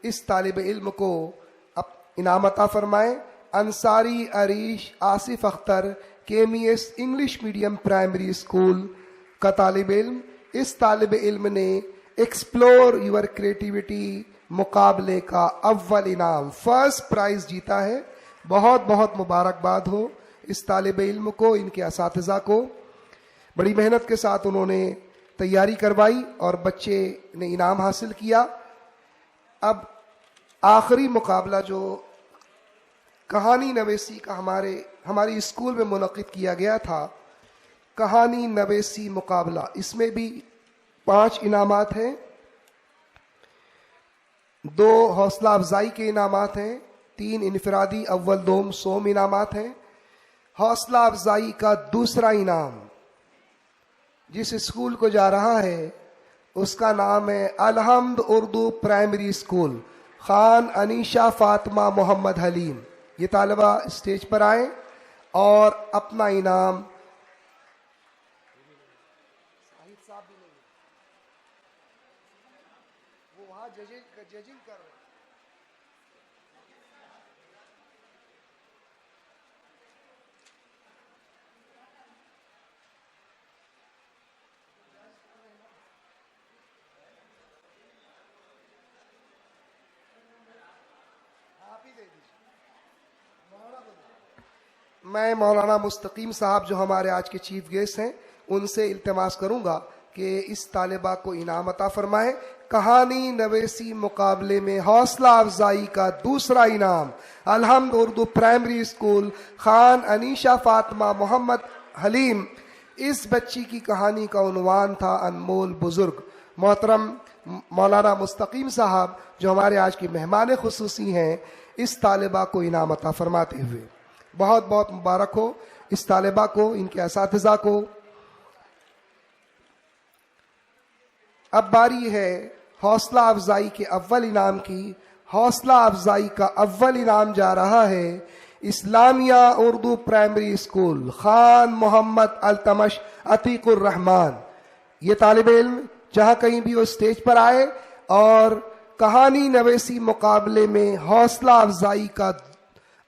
اس طالب علم کو انعام عطا فرمائیں۔ Ansari Arish Asif Akhtar KMS English medium primary school کا طالب علم، اس طالب علم نے ایکسپلور یور کریٹیوٹی مقابلے کا اول انعام فرسٹ پرائز جیتا ہے۔ بہت بہت مبارکباد ہو اس طالب علم کو، ان کے اساتذہ کو۔ بڑی محنت کے ساتھ انہوں نے تیاری کروائی اور بچے نے انعام حاصل کیا۔ اب آخری مقابلہ جو کہانی نویسی کا ہماری اسکول میں منعقد کیا گیا تھا، کہانی نویسی مقابلہ، اس میں بھی 5 انعامات ہیں۔ 2 حوصلہ افزائی کے انعامات ہیں، 3 انفرادی اول دوم سوم انعامات ہیں۔ حوصلہ افزائی کا دوسرا انعام جس اسکول کو جا رہا ہے اس کا نام ہے الحمد اردو پرائمری اسکول، خان انیشا فاطمہ محمد حلیم۔ یہ طالبہ اسٹیج پر آئیں اور اپنا انعام وہ وہاں ججنگ کر رہے ہیں۔ میں مولانا مستقیم صاحب جو ہمارے آج کے چیف گیسٹ ہیں ان سے التماس کروں گا کہ اس طالبہ کو انعام عطا فرمائیں۔ کہانی نویسی مقابلے میں حوصلہ افزائی کا دوسرا انعام الحمد اردو پرائمری اسکول، خان انیشا فاطمہ محمد حلیم۔ اس بچی کی کہانی کا عنوان تھا انمول بزرگ۔ محترم مولانا مستقیم صاحب جو ہمارے آج کے مہمان خصوصی ہیں، اس طالبہ کو انعام عطا فرماتے ہوئے بہت بہت مبارک ہو اس طالبہ کو، ان کے اساتذہ کو۔ اب باری ہے حوصلہ افزائی کے اول انعام کی۔ حوصلہ افزائی کا اول انعام جا رہا ہے اسلامیہ اردو پرائمری اسکول، خان محمد التمش عتیق الرحمان۔ یہ طالب علم جہاں کہیں بھی وہ اسٹیج پر آئے اور کہانی نویسی مقابلے میں حوصلہ افزائی کا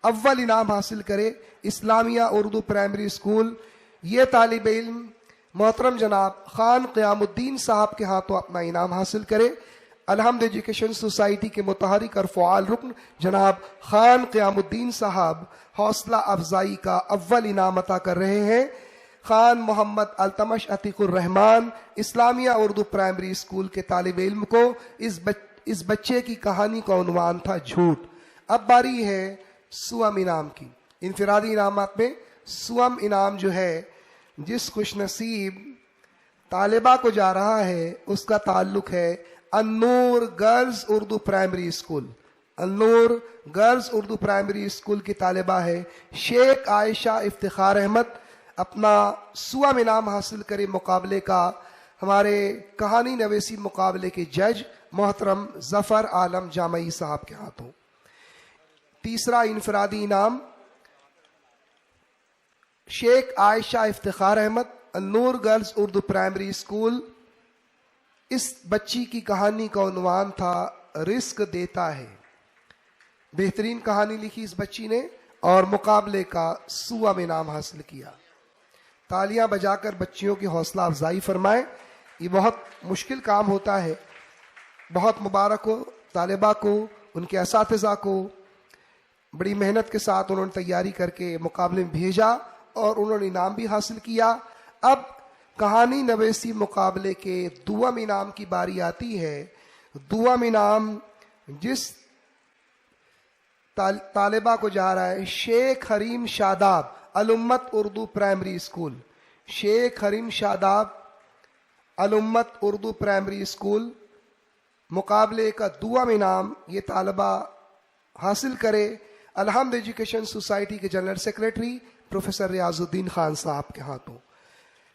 اول انعام حاصل کرے، اسلامیہ اردو پرائمری اسکول۔ یہ طالب علم محترم جناب خان قیام الدین صاحب کے ہاتھوں اپنا انعام حاصل کرے۔ الحمد ایجوکیشن سوسائٹی کے متحرک اور فعال رکن جناب خان قیام الدین صاحب حوصلہ افزائی کا اول انعام عطا کر رہے ہیں۔ خان محمد التمش عتیق الرحمان اسلامیہ اردو پرائمری اسکول کے طالب علم کو اس بچے کی کہانی کا عنوان تھا جھوٹ۔ اب باری ہے سوم انعام کی۔ انفرادی انعامات میں سوم انعام جو ہے جس خوش نصیب طالبہ کو جا رہا ہے اس کا تعلق ہے النور گرلز اردو پرائمری اسکول۔ النور گرلز اردو پرائمری اسکول کی طالبہ ہے شیخ عائشہ افتخار احمد۔ اپنا سوم انعام حاصل کرے مقابلے کا ہمارے کہانی نویسی مقابلے کے جج محترم ظفر عالم جامعی صاحب کے ہاتھوں۔ تیسرا انفرادی انعام شیخ عائشہ افتخار احمد، النور گرلز اردو پرائمری اسکول۔ اس بچی کی کہانی کا عنوان تھا رزق دیتا ہے۔ بہترین کہانی لکھی اس بچی نے اور مقابلے کا سوم انعام حاصل کیا۔ تالیاں بجا کر بچیوں کی حوصلہ افزائی فرمائیں، یہ بہت مشکل کام ہوتا ہے۔ بہت مبارک ہو طالبہ کو، ان کے اساتذہ کو۔ بڑی محنت کے ساتھ انہوں نے تیاری کر کے مقابلے میں بھیجا اور انہوں نے انعام بھی حاصل کیا۔ اب کہانی نویسی مقابلے کے دوم انعام کی باری آتی ہے۔ دوم انعام جس طالبہ کو جا رہا ہے شیخ حریم شاداب الامت اردو پرائمری اسکول۔ شیخ حریم شاداب الامت اردو پرائمری اسکول۔ مقابلے کا دوم انعام یہ طالبہ حاصل کرے الحمد ایجوکیشن سوسائٹی کے جنرل سیکریٹری پروفیسر ریاض الدین خان صاحب کے ہاتھوں۔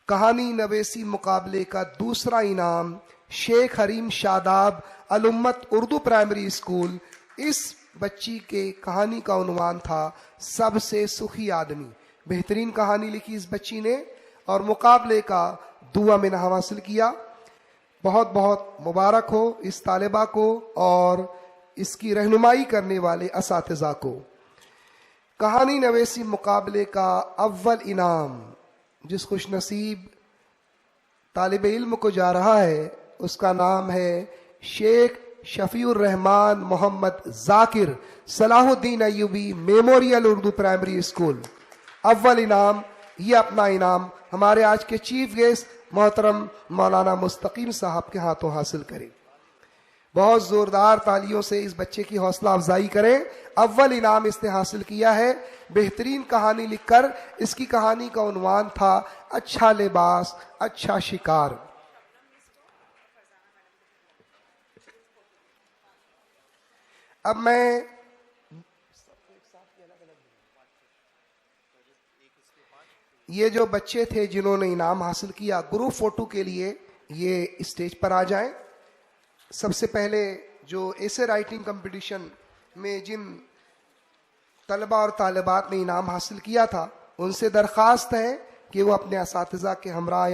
کہانی نویسی مقابلے کا دوسرا انعام شیخ حریم شاداب الامت اردو پرائمری اسکول۔ اس بچی کے کہانی کا عنوان تھا سب سے سخی آدمی۔ بہترین کہانی لکھی اس بچی نے اور مقابلے کا دوم انعام حاصل کیا۔ بہت بہت مبارک ہو اس طالبہ کو اور اس کی رہنمائی کرنے والے اساتذہ کو۔ کہانی نویسی مقابلے کا اول انعام جس خوش نصیب طالب علم کو جا رہا ہے اس کا نام ہے شیخ شفیع الرحمان محمد Zakir, Salahuddin Ayubi memorial Urdu primary school. اول انعام، یہ اپنا انعام ہمارے آج کے چیف گیسٹ محترم مولانا مستقیم صاحب کے ہاتھوں حاصل کریں۔ بہت زوردار تالیوں سے اس بچے کی حوصلہ افزائی کریں۔ اول انعام اس نے حاصل کیا ہے بہترین کہانی لکھ کر۔ اس کی کہانی کا عنوان تھا اچھا لباس اچھا شکار۔ اب میں یہ جو بچے تھے جنہوں نے انعام حاصل کیا گروپ فوٹو کے لیے یہ اسٹیج پر آ جائیں۔ سب سے پہلے جو ایسے رائٹنگ کمپٹیشن میں جن طلبہ اور طالبات نے انعام حاصل کیا تھا ان سے درخواست ہے کہ وہ اپنے اساتذہ کے ہمراہ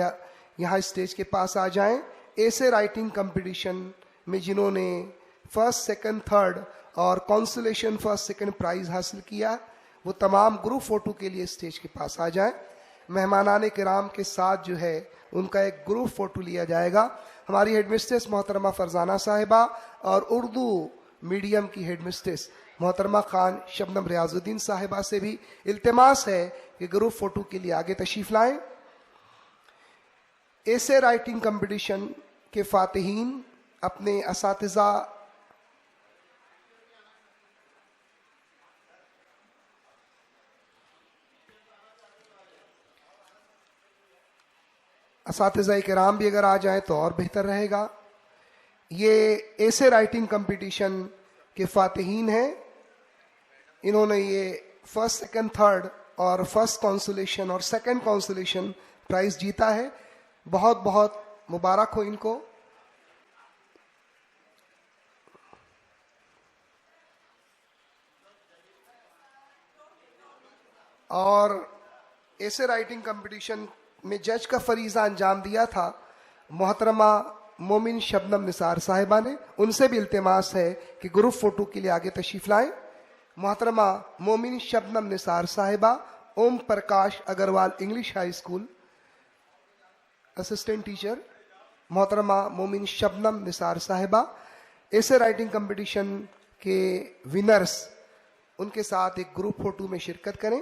یہاں اسٹیج کے پاس آ جائیں۔ ایسے رائٹنگ کمپٹیشن میں جنہوں نے فرسٹ سیکنڈ تھرڈ اور کانسولیشن فرسٹ سیکنڈ پرائز حاصل کیا وہ تمام گروپ فوٹو کے لیے اسٹیج کے پاس آ جائیں۔ مہمانان کرام کے ساتھ جو ہے ان کا ایک گروپ فوٹو لیا جائے گا۔ ہماری ہیڈ مسٹریس محترمہ فرزانہ صاحبہ اور اردو میڈیم کی ہیڈ مسٹریس محترمہ خان شبنم ریاض الدین صاحبہ سے بھی التماس ہے کہ گروپ فوٹو کے لیے آگے تشریف لائیں۔ ایسے رائٹنگ کمپٹیشن کے فاتحین اپنے اساتذہ کرام بھی اگر آ جائیں تو اور بہتر رہے گا۔ یہ ایسے رائٹنگ کمپٹیشن کے فاتحین ہیں، انہوں نے یہ فرسٹ سیکنڈ تھرڈ اور فرسٹ کانسولیشن اور سیکنڈ کانسولیشن پرائز جیتا ہے۔ بہت بہت مبارک ہو ان کو۔ اور ایسے رائٹنگ کمپٹیشن میں جج کا فریضہ انجام دیا تھا محترمہ مومن شبنم نثار صاحبہ نے، ان سے بھی التماس ہے کہ گروپ فوٹو کے لیے آگے تشریف لائیں۔ محترمہ مومن شبنم نثار صاحبہ Om Prakash Agarwal English high school assistant teacher, محترمہ مومن شبنم نثار صاحبہ ایسے رائٹنگ کمپٹیشن کے ونرز ان کے ساتھ ایک گروپ فوٹو میں شرکت کریں۔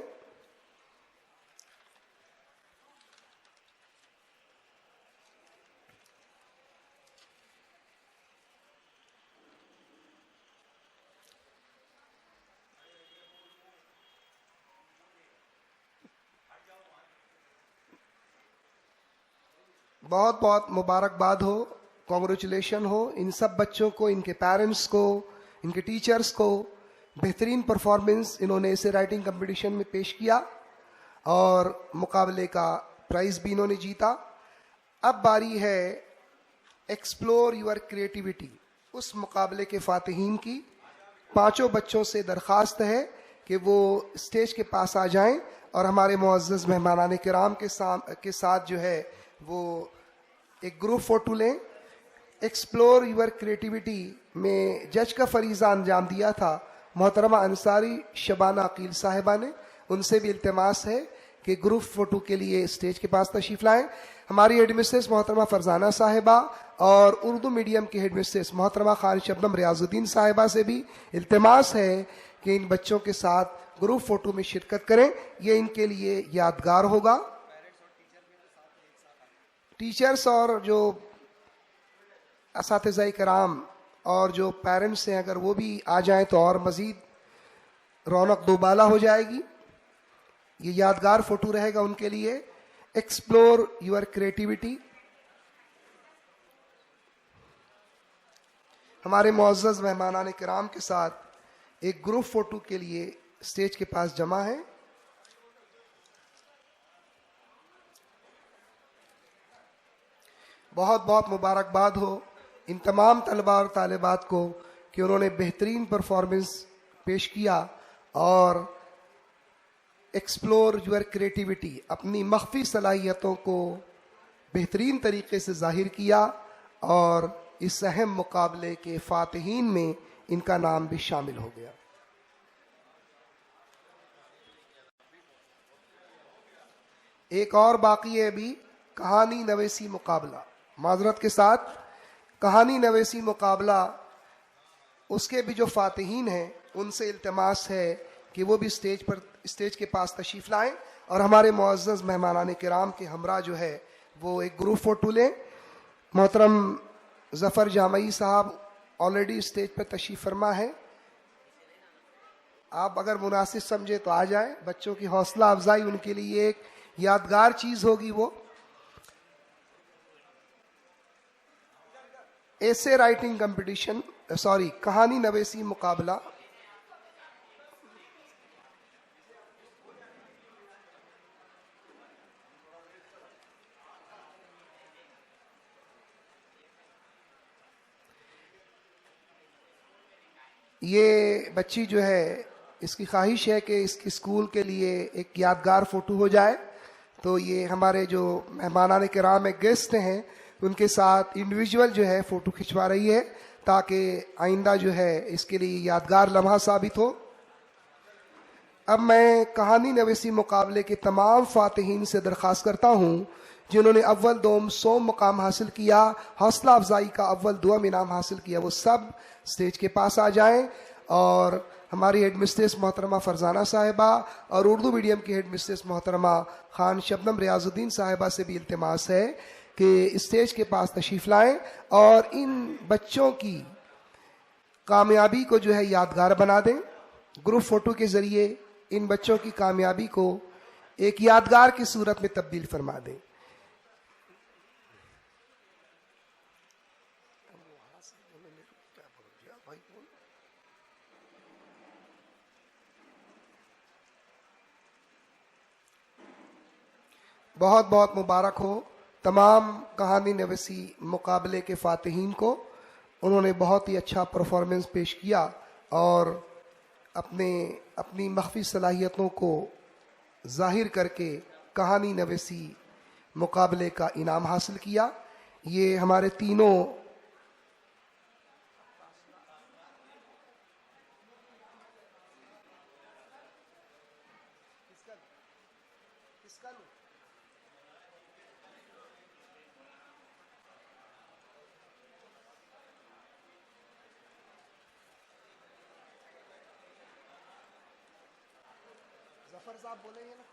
بہت بہت مبارکباد ہو، کانگریچولیشن ہو ان سب بچوں کو، ان کے پیرنٹس کو، ان کے ٹیچرز کو۔ بہترین پرفارمنس انہوں نے اسے رائٹنگ کمپٹیشن میں پیش کیا اور مقابلے کا پرائز بھی انہوں نے جیتا۔ اب باری ہے ایکسپلور یور کریٹیوٹی، اس مقابلے کے فاتحین کی۔ پانچوں بچوں سے درخواست ہے کہ وہ اسٹیج کے پاس آ جائیں اور ہمارے معزز مہمانان کرام کے ساتھ جو ہے وہ ایک گروپ فوٹو لیں۔ ایکسپلور یور کریٹیوٹی میں جج کا فریضہ انجام دیا تھا محترمہ انصاری شبانہ عقیل صاحبہ نے، ان سے بھی التماس ہے کہ گروپ فوٹو کے لیے اسٹیج کے پاس تشریف لائیں۔ ہماری ہیڈ مسٹریس محترمہ فرزانہ صاحبہ اور اردو میڈیم کی ہیڈ مسٹریس محترمہ خان شبنم ریاض الدین صاحبہ سے بھی التماس ہے کہ ان بچوں کے ساتھ گروپ فوٹو میں شرکت کریں، یہ ان کے لیے یادگار ہوگا۔ ٹیچرز اور جو اساتذہ کرام اور جو پیرنٹس ہیں اگر وہ بھی آ جائیں تو اور مزید رونق دوبالا ہو جائے گی۔ یہ یادگار فوٹو رہے گا ان کے لیے۔ Explore your creativity. ہمارے معزز مہمانان کرام کے ساتھ ایک گروپ فوٹو کے لیے اسٹیج کے پاس جمع ہیں۔ بہت بہت مبارکباد ہو ان تمام طلباء اور طالبات کو کہ انہوں نے بہترین پرفارمنس پیش کیا اور ایکسپلور یور کریٹیوٹی، اپنی مخفی صلاحیتوں کو بہترین طریقے سے ظاہر کیا اور اس اہم مقابلے کے فاتحین میں ان کا نام بھی شامل ہو گیا۔ ایک اور باقی ہے ابھی کہانی نویسی مقابلہ، معذرت کے ساتھ کہانی نویسی مقابلہ، اس کے بھی جو فاتحین ہیں ان سے التماس ہے کہ وہ بھی اسٹیج کے پاس تشریف لائیں اور ہمارے معزز مہمانان کرام کے ہمراہ جو ہے وہ ایک گروپ فوٹو لیں۔ محترم ظفر جامعی صاحب آلریڈی اسٹیج پر تشریف فرما ہے، آپ اگر مناسب سمجھے تو آ جائیں، بچوں کی حوصلہ افزائی ان کے لیے ایک یادگار چیز ہوگی۔ وہ ایسے رائٹنگ کمپٹیشن، کہانی نویسی مقابلہ، یہ بچی جو ہے اس کی خواہش ہے کہ اس کی اسکول کے لیے ایک یادگار فوٹو ہو جائے، تو یہ ہمارے جو مہمانان کرام میں گیسٹ ہیں ان کے ساتھ انڈیویجول جو ہے فوٹو کھنچوا رہی ہے تاکہ آئندہ جو ہے اس کے لیے یادگار لمحہ ثابت ہو۔ اب میں کہانی نویسی مقابلے کے تمام فاتحین سے درخواست کرتا ہوں جنہوں نے اول دوم سوم مقام حاصل کیا، حوصلہ افزائی کا اول دوم انعام حاصل کیا، وہ سب اسٹیج کے پاس آ جائیں، اور ہماری ہیڈ مسٹریس محترمہ فرزانہ صاحبہ اور اردو میڈیم کی ہیڈ مسٹریس محترمہ خان شبنم ریاض الدین صاحبہ سے بھی التماس ہے کہ اسٹیج کے پاس تشریف لائیں اور ان بچوں کی کامیابی کو جو ہے یادگار بنا دیں۔ گروپ فوٹو کے ذریعے ان بچوں کی کامیابی کو ایک یادگار کی صورت میں تبدیل فرما دیں۔ بہت بہت مبارک ہو تمام کہانی نویسی مقابلے کے فاتحین کو، انہوں نے بہت ہی اچھا پرفارمنس پیش کیا اور اپنی مخفی صلاحیتوں کو ظاہر کر کے کہانی نویسی مقابلے کا انعام حاصل کیا۔ یہ ہمارے تینوں ظفر صاحب بولیں گے نا،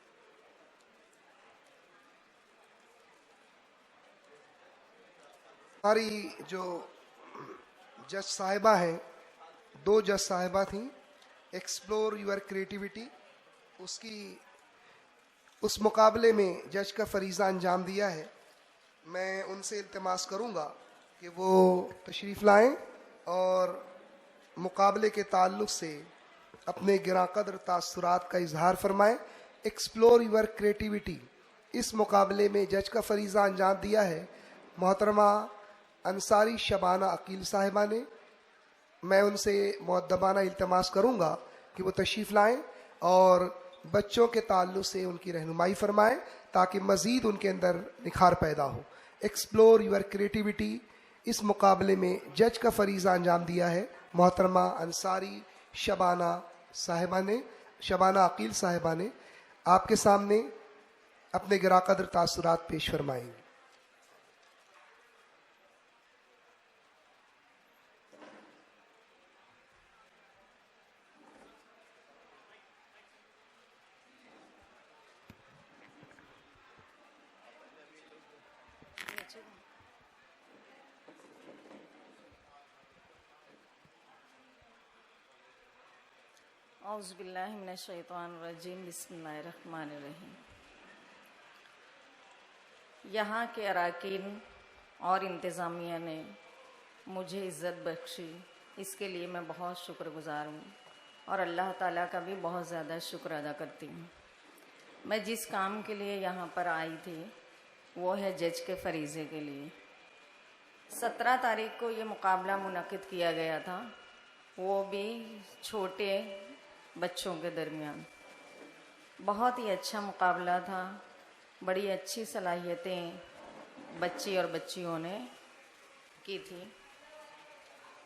ہماری جو جج صاحبہ ہیں، دو جج صاحبہ تھیں، ایکسپلور یور کریٹیوٹی، اس مقابلے میں جج کا فریضہ انجام دیا ہے۔ میں ان سے التماس کروں گا کہ وہ تشریف لائیں اور مقابلے کے تعلق سے اپنے گراں قدر تاثرات کا اظہار فرمائیں۔ ایکسپلور یور کریٹیوٹی، اس مقابلے میں جج کا فریضہ انجام دیا ہے محترمہ انصاری شبانہ عقیل صاحبہ نے۔ میں ان سے مؤدبانہ التماس کروں گا کہ وہ تشریف لائیں اور بچوں کے تعلق سے ان کی رہنمائی فرمائیں تاکہ مزید ان کے اندر نکھار پیدا ہو۔ ایکسپلور یور کریٹیوٹی، اس مقابلے میں جج کا فریضہ انجام دیا ہے محترمہ انصاری شبانہ عقیل صاحبہ نے۔ آپ کے سامنے اپنے گراں قدر تاثرات پیش فرمائیں گے۔ اعوذ باللہ من الشیطان الرجیم، بسم اللہ الرحمن الرحیم۔ یہاں کے اراکین اور انتظامیہ نے مجھے عزت بخشی، اس کے لیے میں بہت شکر گزار ہوں اور اللہ تعالیٰ کا بھی بہت زیادہ شکر ادا کرتی ہوں۔ میں جس کام کے لیے یہاں پر آئی تھی وہ ہے جج کے فریضے کے لیے۔ 17 تاریخ کو یہ مقابلہ منعقد کیا گیا تھا، وہ بھی چھوٹے بچوں کے درمیان۔ بہت ہی اچھا مقابلہ تھا، بڑی اچھی صلاحیتیں بچی اور بچیوں نے کی تھی۔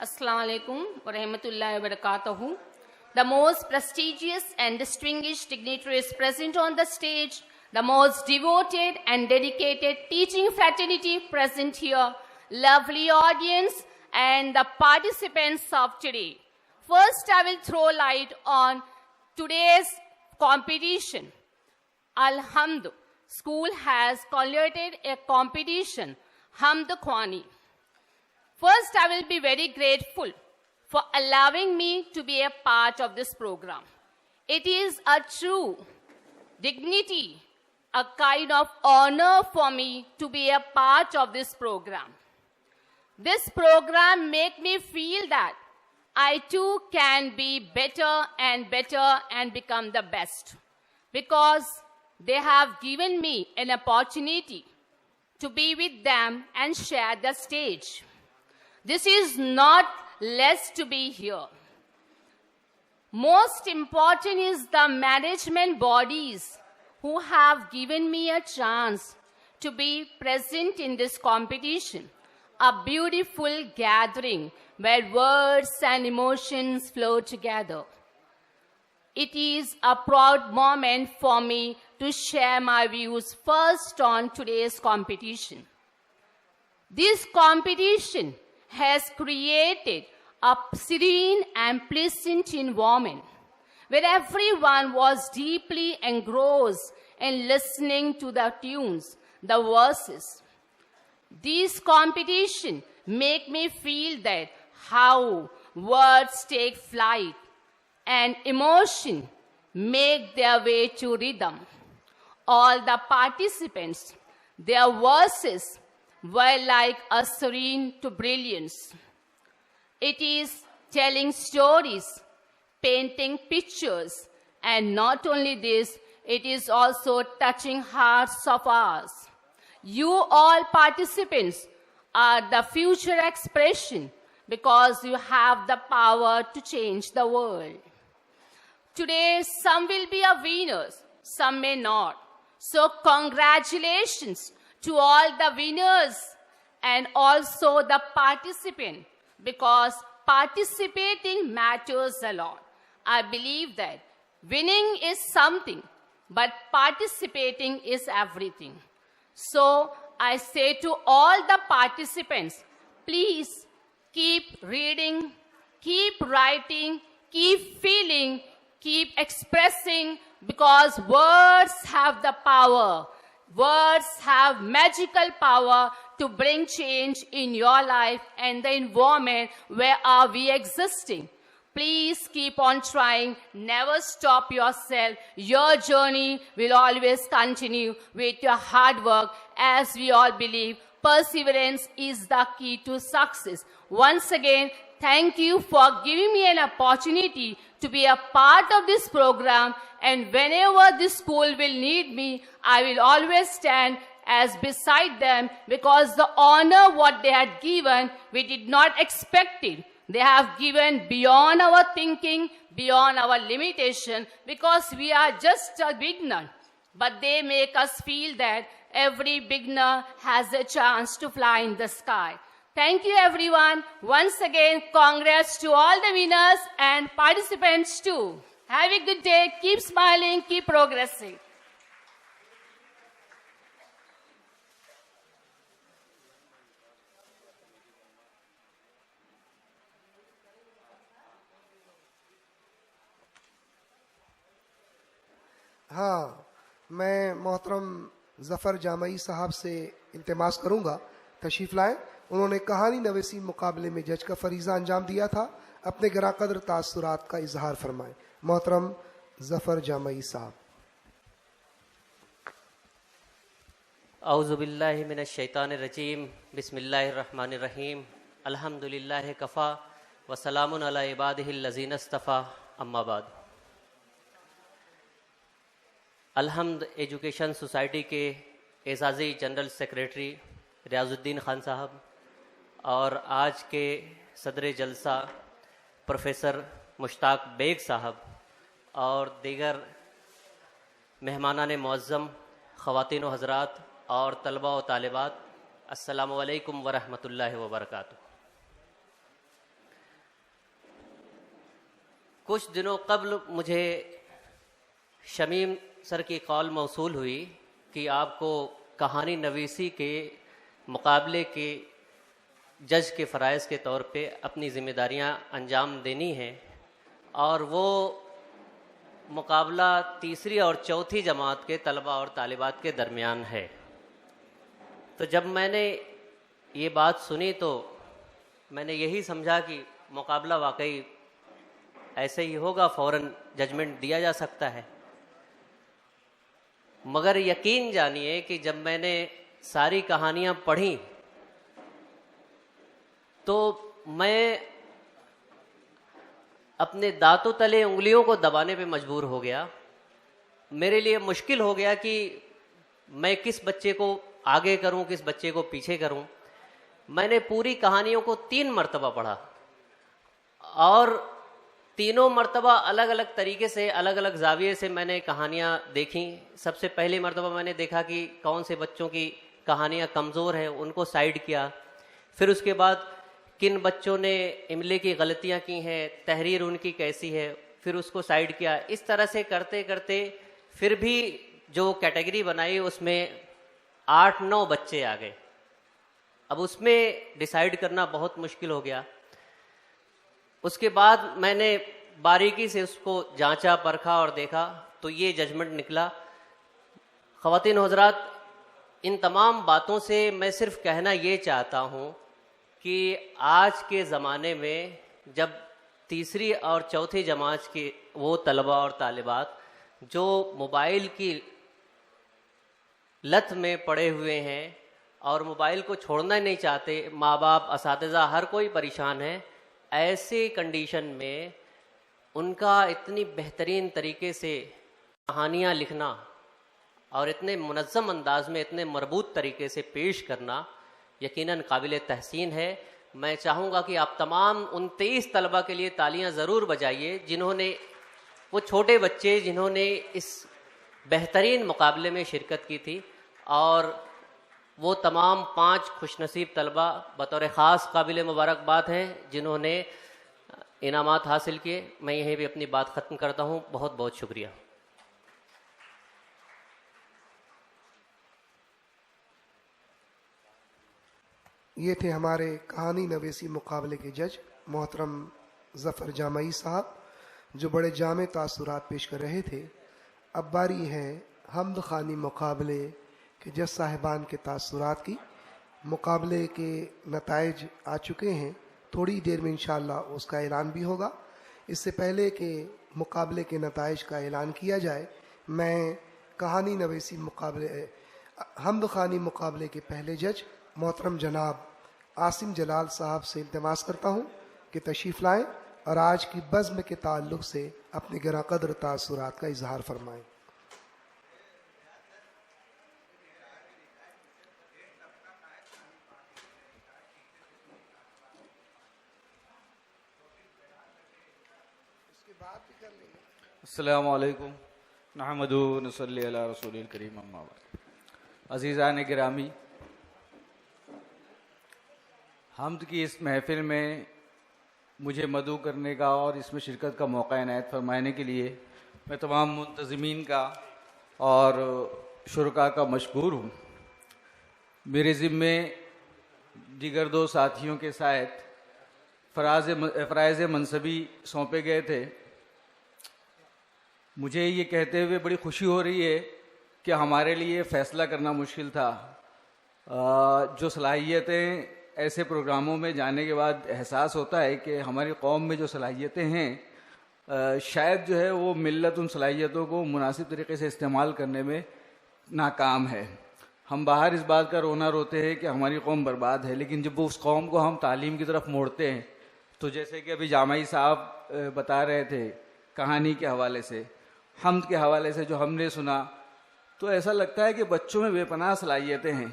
Assalamu alaikum wa rahmatullahi wa barakatuhu. The most prestigious and distinguished dignitaries present on the stage, the most devoted and dedicated teaching fraternity present here, lovely audience, and the participants of today. First, I will throw light on today's competition. Alhamdulillah, school has conducted a competition, Hamd Khwani. First, I will be very grateful for allowing me to be a part of this program. It is a true dignity, a kind of honor for me to be a part of this program. This program makes me feel that I too can be better and become the best, because they have given me an opportunity to be with them and share the stage. This is not less to be here. Most important is the management bodies who have given me a chance to be present in this competition, a beautiful gathering where words and emotions flow together. It is a proud moment for me to share my views first on today's competition. This competition has created a serene and pleasant environment where everyone was deeply engrossed in listening to the tunes, the verses. These competitions make me feel that how words take flight and emotion make their way to rhythm. All the participants, their verses were like a serene to brilliance. It is telling stories, painting pictures, and not only this, it is also touching hearts of ours. You all participants are the future expression because you have the power to change the world. Today, some will be a winners, some may not. So congratulations to all the winners and also the participant, because participating matters a lot. I believe that winning is something, but participating is everything. So I say to all the participants, please keep reading, keep writing, keep feeling, keep expressing, because words have the power. Words have magical power to bring change in your life and the environment where are we existing. Please keep on trying. Never stop yourself. Your journey will always continue with your hard work, as we all believe perseverance is the key to success. Once again, thank you for giving me an opportunity to be a part of this program, and whenever this school will need me, I will always stand as beside them, because the honor what they had given, we did not expect it. They have given beyond our thinking, beyond our limitation, because we are just a beginner. But they make us feel that every beginner has a chance to fly in the sky. Thank you, everyone. Once again, congrats to all the winners and participants too. Have a good day. Keep smiling. Keep progressing. ہاں میں محترم ظفر جامعی صاحب سے التماس کروں گا تشریف لائیں. انہوں نے کہانی نویسی مقابلے میں جج کا فریضہ انجام دیا تھا. اپنے گراں قدر تاثرات کا اظہار فرمائیں. محترم ظفر جامعی صاحب. اعوذ باللہ من الشیطان الرجیم. بسم اللہ الرحمن الرحیم. الحمد للہ کفا وسلام علی عبادہ الذین اصطفیٰ. اما بعد. الحمد ایجوکیشن سوسائٹی کے اعزازی جنرل سیکریٹری ریاض الدین خان صاحب اور آج کے صدر جلسہ پروفیسر مشتاق بیگ صاحب اور دیگر مہمانان معظم، خواتین و حضرات اور طلباء و طالبات، السلام علیکم ورحمۃ اللہ وبرکاتہ. کچھ دنوں قبل مجھے شمیم سر کی کال موصول ہوئی کہ آپ کو کہانی نویسی کے مقابلے کے جج کے فرائض کے طور پہ اپنی ذمہ داریاں انجام دینی ہیں، اور وہ مقابلہ تیسری اور چوتھی جماعت کے طلباء اور طالبات کے درمیان ہے. تو جب میں نے یہ بات سنی تو میں نے یہی سمجھا کہ مقابلہ واقعی ایسے ہی ہوگا، فوراً ججمنٹ دیا جا سکتا ہے. مگر یقین جانیے کہ جب میں نے ساری کہانیاں پڑھیں تو میں اپنے دانتوں تلے انگلیوں کو دبانے پہ مجبور ہو گیا. میرے لیے مشکل ہو گیا کہ میں کس بچے کو آگے کروں، کس بچے کو پیچھے کروں. میں نے پوری کہانیوں کو 3 مرتبہ پڑھا اور تینوں مرتبہ الگ الگ طریقے سے، الگ الگ زاویے سے میں نے کہانیاں دیکھیں. سب سے پہلی مرتبہ میں نے دیکھا کہ کون سے بچوں کی کہانیاں کمزور ہیں، ان کو سائیڈ کیا. پھر اس کے بعد کن بچوں نے املے کی غلطیاں کی ہیں، تحریر ان کی کیسی ہے، پھر اس کو سائیڈ کیا. اس طرح سے کرتے کرتے پھر بھی جو کیٹیگری بنائی اس میں 8-9 بچے آ گئے. اب اس میں ڈیسائیڈ کرنا بہت مشکل ہو گیا. اس کے بعد میں نے باریکی سے اس کو جانچا، پرکھا اور دیکھا تو یہ ججمنٹ نکلا. خواتین و حضرات، ان تمام باتوں سے میں صرف کہنا یہ چاہتا ہوں کہ آج کے زمانے میں جب تیسری اور چوتھی جماعت کے وہ طلباء اور طالبات جو موبائل کی لت میں پڑے ہوئے ہیں اور موبائل کو چھوڑنا نہیں چاہتے، ماں باپ، اساتذہ، ہر کوئی پریشان ہے، ایسی کنڈیشن میں ان کا اتنی بہترین طریقے سے کہانیاں لکھنا اور اتنے منظم انداز میں، اتنے مربوط طریقے سے پیش کرنا یقیناً قابل تحسین ہے. میں چاہوں گا کہ آپ تمام 29 طلباء کے لیے تالیاں ضرور بجائیے، جنہوں نے، وہ چھوٹے بچے جنہوں نے اس بہترین مقابلے میں شرکت کی تھی، اور وہ تمام 5 خوش نصیب طلباء بطور خاص قابل مبارکباد ہیں جنہوں نے انعامات حاصل کیے. میں یہیں بھی اپنی بات ختم کرتا ہوں. بہت بہت شکریہ. یہ تھے ہمارے کہانی نویسی مقابلے کے جج محترم ظفر جامعی صاحب، جو بڑے جامع تاثرات پیش کر رہے تھے. اب باری ہے حمد خوانی مقابلے کے جج صاحبان کے تاثرات کی. مقابلے کے نتائج آ چکے ہیں، تھوڑی دیر میں انشاءاللہ اس کا اعلان بھی ہوگا. اس سے پہلے کہ مقابلے کے نتائج کا اعلان کیا جائے، میں کہانی نویسی مقابلے، حمد خوانی مقابلے کے پہلے جج محترم جناب عاصم جلال صاحب سے التماس کرتا ہوں کہ تشریف لائیں اور آج کی بزم کے تعلق سے اپنے گراں قدر تاثرات کا اظہار فرمائیں. السلام علیکم. نحمدہ و نصلی علی رسول الکریم. اما بعد. عزیزان گرامی، حمد کی اس محفل میں مجھے مدعو کرنے کا اور اس میں شرکت کا موقع عنایت فرمانے کے لیے میں تمام منتظمین کا اور شرکاء کا مشکور ہوں. میرے ذمے دیگر 2 ساتھیوں کے ساتھ فرائض منصبی سونپے گئے تھے. مجھے یہ کہتے ہوئے بڑی خوشی ہو رہی ہے کہ ہمارے لیے فیصلہ کرنا مشکل تھا. جو صلاحیتیں ایسے پروگراموں میں جانے کے بعد احساس ہوتا ہے کہ ہماری قوم میں جو صلاحیتیں ہیں شاید جو ہے وہ ملت ان صلاحیتوں کو مناسب طریقے سے استعمال کرنے میں ناکام ہے. ہم باہر اس بات کا رونا روتے ہیں کہ ہماری قوم برباد ہے، لیکن جب وہ اس قوم کو ہم تعلیم کی طرف موڑتے ہیں تو جیسے کہ ابھی جامعی صاحب بتا رہے تھے کہانی کے حوالے سے، حمد کے حوالے سے جو ہم نے سنا، تو ایسا لگتا ہے کہ بچوں میں بے پناہ صلاحیتیں ہیں.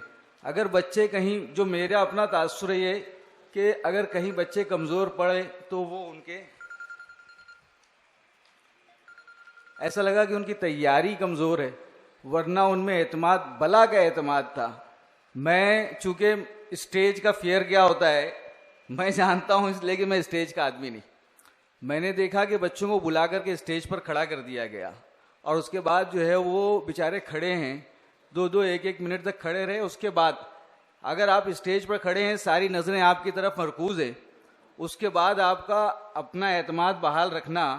اگر بچے کہیں، جو میرا اپنا تاثر یہ کہ اگر کہیں بچے کمزور پڑے تو وہ ان کے ایسا لگا کہ ان کی تیاری کمزور ہے، ورنہ ان میں اعتماد، بلا کا اعتماد تھا. میں چونکہ اسٹیج کا فیئر کیا ہوتا ہے میں جانتا ہوں، اس لیے کہ میں اسٹیج کا آدمی نہیں. میں نے دیکھا کہ بچوں کو بلا کر کے اسٹیج پر کھڑا کر دیا گیا اور اس کے بعد جو ہے وہ بیچارے کھڑے ہیں، 2-2 1-1 منٹ تک کھڑے رہے. اس کے بعد اگر آپ اسٹیج پر کھڑے ہیں، ساری نظریں آپ کی طرف مرکوز ہیں، اس کے بعد آپ کا اپنا اعتماد بحال رکھنا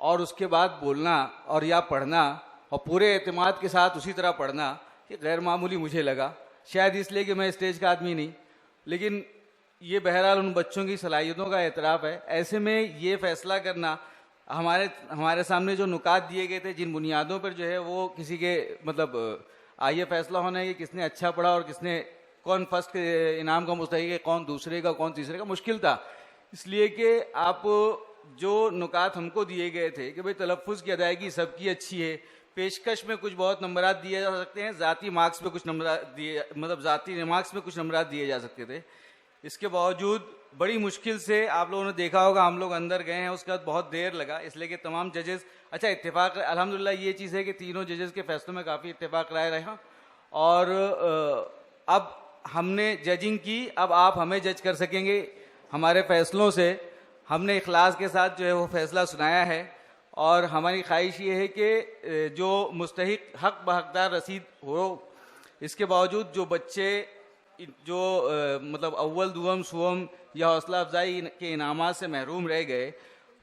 اور اس کے بعد بولنا اور یا پڑھنا اور پورے اعتماد کے ساتھ اسی طرح پڑھنا، یہ غیر معمولی مجھے لگا. شاید اس لیے کہ میں اسٹیج کا آدمی نہیں، لیکن یہ بہرحال ان بچوں کی صلاحیتوں کا اعتراف ہے. ایسے میں یہ فیصلہ کرنا، ہمارے سامنے جو نکات دیے گئے تھے، جن بنیادوں پر جو ہے وہ کسی کے مطلب یہ فیصلہ ہونا ہے کہ کس نے اچھا پڑھا اور کس نے، کون فرسٹ انعام کا مستحق ہے، کون دوسرے کا، کون تیسرے کا، مشکل تھا. اس لیے کہ آپ جو نکات ہم کو دیے گئے تھے کہ بھئی تلفظ کی ادائیگی سب کی اچھی ہے، پیشکش میں کچھ بہت نمبرات دیے جا سکتے ہیں، ذاتی مارکس پہ کچھ نمبرات دیے، مطلب ذاتی ریمارکس میں کچھ نمبرات دیے جا سکتے تھے. اس کے باوجود بڑی مشکل سے آپ لوگوں نے دیکھا ہوگا ہم لوگ اندر گئے ہیں، اس کے بعد بہت دیر لگا، اس لیے کہ تمام ججز، اچھا اتفاق الحمدللہ یہ چیز ہے کہ تینوں ججز کے فیصلوں میں کافی اتفاق رائے رہا. اور اب ہم نے ججنگ کی، اب آپ ہمیں جج کر سکیں گے ہمارے فیصلوں سے. ہم نے اخلاص کے ساتھ جو ہے وہ فیصلہ سنایا ہے اور ہماری خواہش یہ ہے کہ جو مستحق حق بحقدار رسید ہو. اس کے باوجود جو بچے جو مطلب اول دوم سوم یا حوصلہ افزائی کے انعامات سے محروم رہ گئے،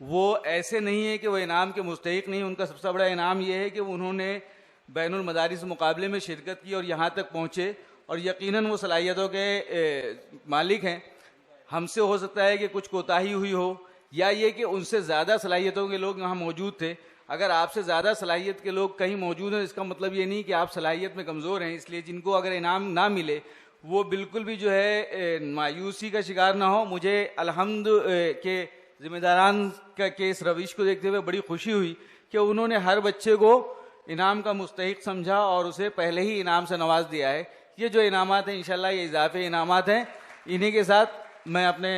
وہ ایسے نہیں ہے کہ وہ انعام کے مستحق نہیں. ان کا سب سے بڑا انعام یہ ہے کہ انہوں نے بین المدارس مقابلے میں شرکت کی اور یہاں تک پہنچے، اور یقیناً وہ صلاحیتوں کے مالک ہیں. ہم سے ہو سکتا ہے کہ کچھ کوتاہی ہوئی ہو، یا یہ کہ ان سے زیادہ صلاحیتوں کے لوگ یہاں موجود تھے. اگر آپ سے زیادہ صلاحیت کے لوگ کہیں موجود ہیں، اس کا مطلب یہ نہیں کہ آپ صلاحیت میں کمزور ہیں. اس لیے جن کو اگر انعام نہ ملے وہ بالکل بھی جو ہے مایوسی کا شکار نہ ہو. مجھے الحمد کے ذمہ داران کے اس روش کو دیکھتے ہوئے بڑی خوشی ہوئی کہ انہوں نے ہر بچے کو انعام کا مستحق سمجھا اور اسے پہلے ہی انعام سے نواز دیا ہے. یہ جو انعامات ہیں انشاءاللہ یہ اضافی انعامات ہیں. انہی کے ساتھ میں اپنے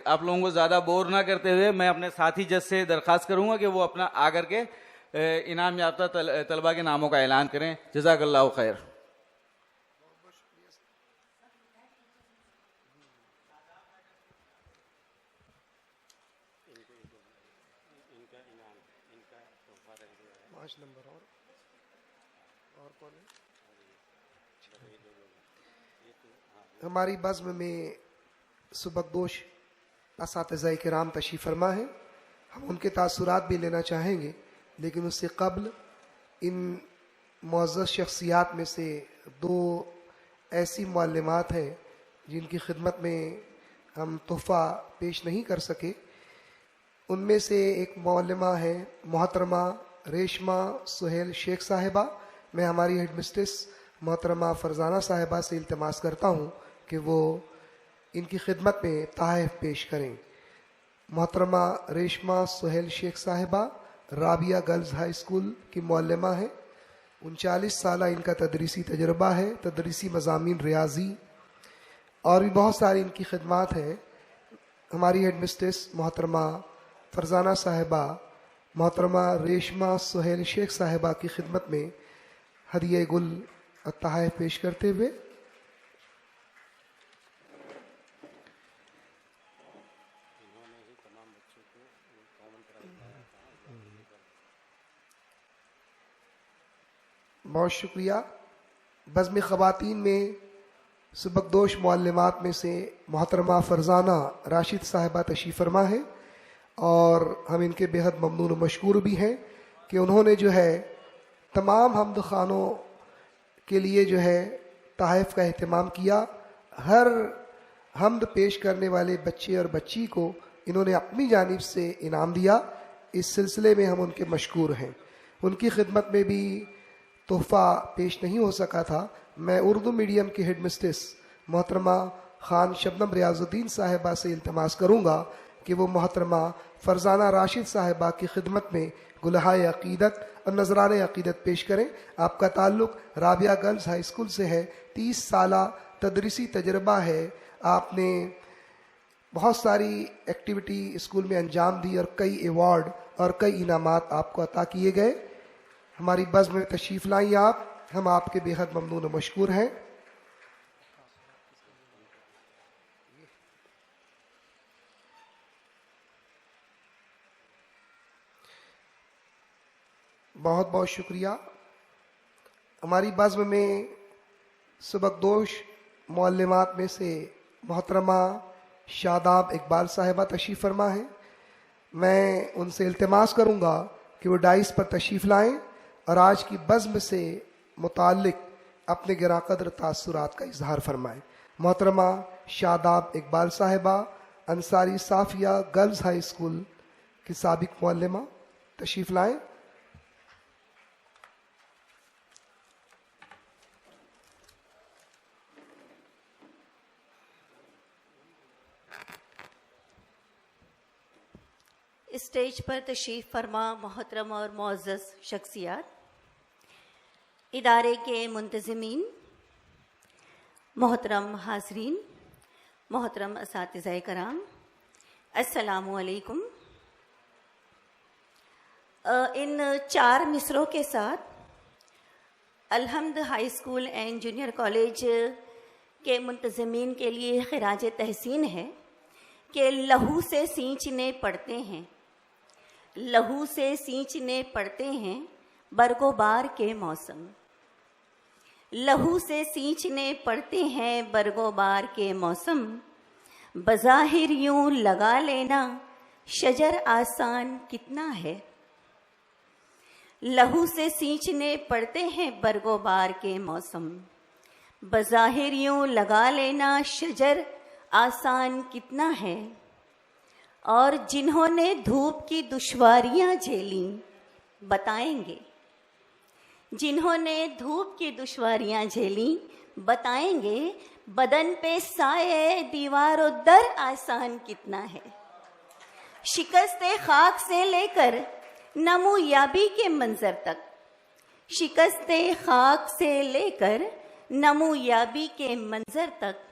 آپ لوگوں کو زیادہ بور نہ کرتے ہوئے میں اپنے ساتھی جج سے درخواست کروں گا کہ وہ اپنا آ کر کے انعام یافتہ طلباء کے ناموں کا اعلان کریں. جزاک اللہ خیر. ہماری بزم میں سبکدوش اساتذہ کرام تشریف فرما ہے. ہم ان کے تاثرات بھی لینا چاہیں گے، لیکن اس سے قبل ان معزز شخصیات میں سے 2 ایسی معلمات ہیں جن کی خدمت میں ہم تحفہ پیش نہیں کر سکے. ان میں سے ایک معلمہ ہے محترمہ ریشمہ سہیل شیخ صاحبہ. میں ہماری ہیڈ مسٹریس محترمہ فرزانہ صاحبہ سے التماس کرتا ہوں کہ وہ ان کی خدمت میں تحائف پیش کریں. محترمہ ریشمہ سہیل شیخ صاحبہ رابعہ گرلز ہائی اسکول کی معلمہ ہیں. 39 سالہ ان کا تدریسی تجربہ ہے. تدریسی مضامین ریاضی اور بھی بہت ساری ان کی خدمات ہیں. ہماری ہیڈ مسٹریس محترمہ فرزانہ صاحبہ محترمہ ریشمہ سہیل شیخ صاحبہ کی خدمت میں ہدیہ گل تحائف پیش کرتے ہوئے بہت شکریہ. بزم خواتین میں سبکدوش معلمات میں سے محترمہ فرزانہ راشد صاحبہ تشریف فرما ہے اور ہم ان کے بے حد ممنون و مشکور بھی ہیں. کہ انہوں نے جو ہے تمام حمد خانوں کے لیے جو ہے تحائف کا اہتمام کیا. ہر حمد پیش کرنے والے بچے اور بچی کو انہوں نے اپنی جانب سے انعام دیا. اس سلسلے میں ہم ان کے مشکور ہیں. ان کی خدمت میں بھی تحفہ پیش نہیں ہو سکا تھا. میں اردو میڈیم کی ہیڈ مسٹریس محترمہ خان شبنم ریاض الدین صاحبہ سے التماس کروں گا کہ وہ محترمہ فرزانہ راشد صاحبہ کی خدمت میں گلہائے عقیدت اور نذرانۂ عقیدت پیش کریں. آپ کا تعلق رابعہ گرلز ہائی اسکول سے ہے. 30 سالہ تدریسی تجربہ ہے. آپ نے بہت ساری ایکٹیویٹی اسکول میں انجام دی اور کئی ایوارڈ اور کئی انعامات آپ کو عطا کیے گئے. ہماری بزم میں تشریف لائیں آپ. ہم آپ کے بے حد ممنون و مشکور ہیں. بہت بہت شکریہ. ہماری بزم میں سبکدوش معلمات میں سے محترمہ شاداب اقبال صاحبہ تشریف فرما ہیں. میں ان سے التماس کروں گا کہ وہ ڈائس پر تشریف لائیں اور آج کی بزم سے متعلق اپنے گراں قدر تاثرات کا اظہار فرمائیں. محترمہ شاداب اقبال صاحبہ انصاری صافیہ گرلز ہائی اسکول کی سابق معلمہ تشریف لائیں. اسٹیج پر تشریف فرما محترم اور معزز شخصیات، ادارے کے منتظمین، محترم حاضرین، محترم اساتذہ کرام، السلام علیکم. ان 4 مصروں کے ساتھ الحمد high school and junior college کے منتظمین کے لیے خراج تحسین ہے کہ لہو سے سینچنے پڑتے ہیں، لہو سے سینچنے پڑتے ہیں برگ و بار کے موسم، لہو سے سینچنے پڑتے ہیں برگ و بار کے موسم، بظاہر یوں لگا لینا شجر آسان کتنا ہے. لہو سے سینچنے پڑتے ہیں برگ و بار کے موسم، بظاہر یوں لگا لینا شجر آسان کتنا ہے. اور جنہوں نے دھوپ کی دشواریاں جھیلیں بتائیں گے، جنہوں نے دھوپ کی دشواریاں جھیلیں بتائیں گے بدن پہ سائے دیوار و در آسان کتنا ہے. شکست خاک سے لے کر نمو یابی کے منظر تک، شکست خاک سے لے کر نمو یابی کے منظر تک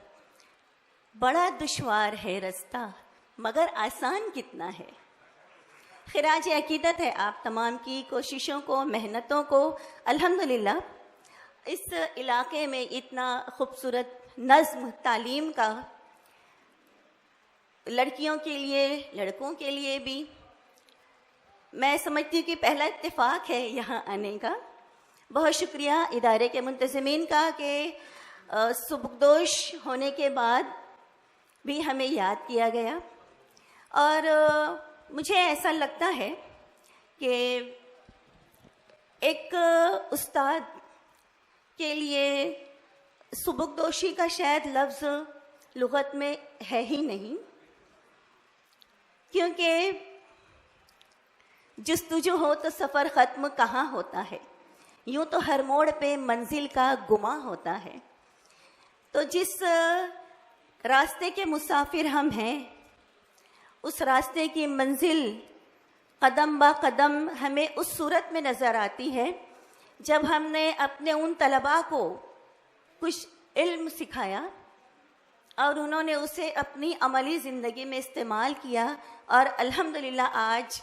بڑا دشوار ہے رستہ مگر آسان کتنا ہے. خراج عقیدت ہے آپ تمام کی کوششوں کو، محنتوں کو. الحمدللہ اس علاقے میں اتنا خوبصورت نظم تعلیم کا لڑکیوں کے لیے، لڑکوں کے لیے بھی میں سمجھتی ہوں کہ پہلا اتفاق ہے یہاں آنے کا. بہت شکریہ ادارے کے منتظمین کا کہ سبکدوش ہونے کے بعد بھی ہمیں یاد کیا گیا. اور مجھے ایسا لگتا ہے کہ ایک استاد کے لیے سبکدوشی کا شاید لفظ لغت میں ہے ہی نہیں، کیونکہ جستجو ہو تو سفر ختم کہاں ہوتا ہے، یوں تو ہر موڑ پہ منزل کا گماں ہوتا ہے. تو جس راستے کے مسافر ہم ہیں، اس راستے کی منزل قدم با قدم ہمیں اس صورت میں نظر آتی ہے جب ہم نے اپنے ان طلباء کو کچھ علم سکھایا اور انہوں نے اسے اپنی عملی زندگی میں استعمال کیا، اور الحمدللہ آج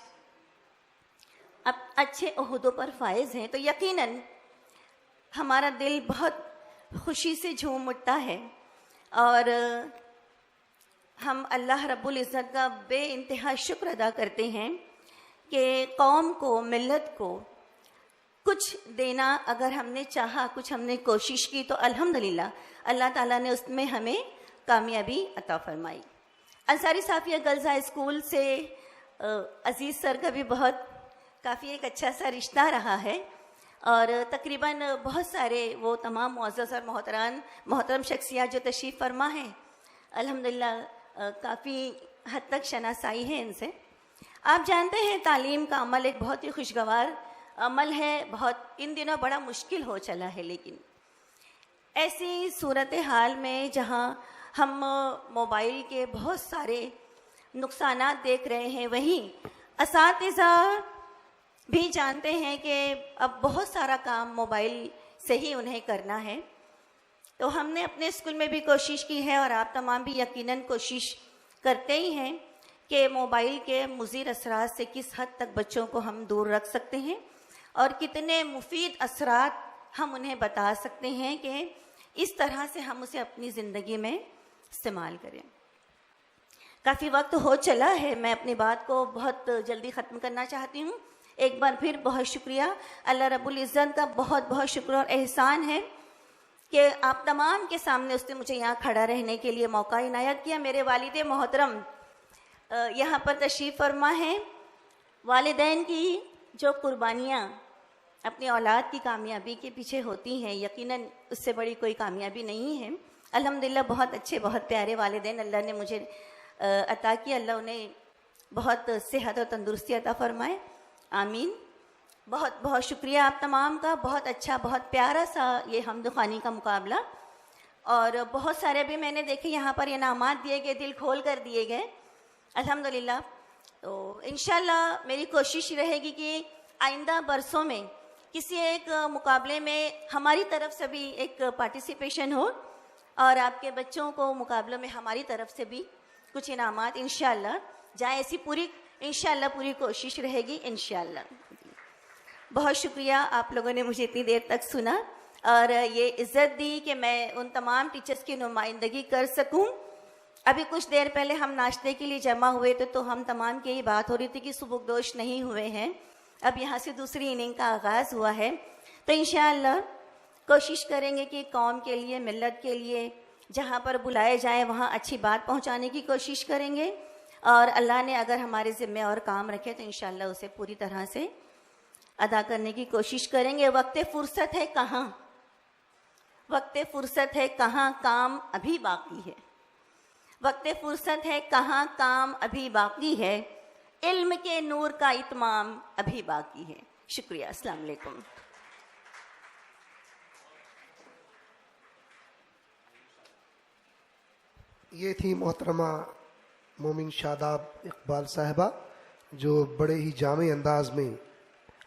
اب اچھے عہدوں پر فائز ہیں. تو یقیناً ہمارا دل بہت خوشی سے جھوم اٹھتا ہے اور ہم اللہ رب العزت کا بے انتہا شکر ادا کرتے ہیں کہ قوم کو، ملت کو کچھ دینا اگر ہم نے چاہا، کچھ ہم نے کوشش کی تو الحمدللہ اللہ تعالیٰ نے اس میں ہمیں کامیابی عطا فرمائی. انصاری صافیہ گرلز ہائی اسکول سے عزیز سر کا بھی بہت کافی ایک اچھا سا رشتہ رہا ہے، اور تقریباً بہت سارے وہ تمام معزز اور محترم شخصیات جو تشریف فرما ہیں، الحمدللہ کافی حد تک شناسائی ہے ان سے۔ آپ جانتے ہیں تعلیم کا عمل ایک بہت ہی خوشگوار عمل ہے، بہت ان دنوں بڑا مشکل ہو چلا ہے، لیکن ایسی صورتحال میں جہاں ہم موبائل کے بہت سارے نقصانات دیکھ رہے ہیں، وہیں اساتذہ بھی جانتے ہیں کہ اب بہت سارا کام موبائل سے ہی انہیں کرنا ہے، تو ہم نے اپنے اسکول میں بھی کوشش کی ہے، اور آپ تمام بھی یقیناً کوشش کرتے ہی ہیں کہ موبائل کے مضر اثرات سے کس حد تک بچوں کو ہم دور رکھ سکتے ہیں، اور کتنے مفید اثرات ہم انہیں بتا سکتے ہیں کہ اس طرح سے ہم اسے اپنی زندگی میں استعمال کریں۔ کافی وقت ہو چلا ہے، میں اپنی بات کو بہت جلدی ختم کرنا چاہتی ہوں۔ ایک بار پھر بہت شکریہ، اللہ رب العزت کا بہت بہت شکر اور احسان ہے کہ آپ تمام کے سامنے اس نے مجھے یہاں کھڑا رہنے کے لیے موقع عنایت کیا۔ میرے والد محترم یہاں پر تشریف فرما ہیں۔ والدین کی جو قربانیاں اپنی اولاد کی کامیابی کے پیچھے ہوتی ہیں، یقیناً اس سے بڑی کوئی کامیابی نہیں ہے۔ الحمدللہ بہت اچھے بہت پیارے والدین اللہ نے مجھے عطا کی، اللہ انہیں بہت صحت اور تندرستی عطا فرمائے، آمین۔ بہت بہت شکریہ آپ تمام کا، بہت اچھا بہت پیارا سا یہ حمد و خوانی کا مقابلہ، اور بہت سارے بھی میں نے دیکھے یہاں پر انعامات دیے گئے، دل کھول کر دیے گئے الحمدللہ۔ تو انشاءاللہ میری کوشش رہے گی کہ آئندہ برسوں میں کسی ایک مقابلے میں ہماری طرف سے بھی ایک پارٹیسپیشن ہو، اور آپ کے بچوں کو مقابلوں میں ہماری طرف سے بھی کچھ انعامات انشاءاللہ جائیں، ایسی پوری انشاءاللہ پوری کوشش رہے گی انشاءاللہ۔ بہت شکریہ آپ لوگوں نے مجھے اتنی دیر تک سنا اور یہ عزت دی کہ میں ان تمام ٹیچرز کی نمائندگی کر سکوں۔ ابھی کچھ دیر پہلے ہم ناشتے کے لیے جمع ہوئے تھے، تو ہم تمام کی یہ بات ہو رہی تھی کہ سبکدوش نہیں ہوئے ہیں، اب یہاں سے دوسری اننگ کا آغاز ہوا ہے، تو انشاءاللہ کوشش کریں گے کہ قوم کے لیے ملت کے لیے جہاں پر بلائے جائیں وہاں اچھی بات پہنچانے کی کوشش کریں گے، اور اللہ نے اگر ہمارے ذمے اور کام رکھے تو انشاءاللہ اسے پوری طرح سے ادا کرنے کی کوشش کریں گے۔ وقت فرصت ہے کہاں، وقت فرصت ہے کہاں، کام ابھی باقی ہے، وقت فرصت ہے کہاں، کام ابھی باقی ہے، علم کے نور کا اتمام ابھی باقی ہے۔ شکریہ، السلام علیکم۔ یہ تھی محترمہ مومن شاداب اقبال صاحبہ، جو بڑے ہی جامع انداز میں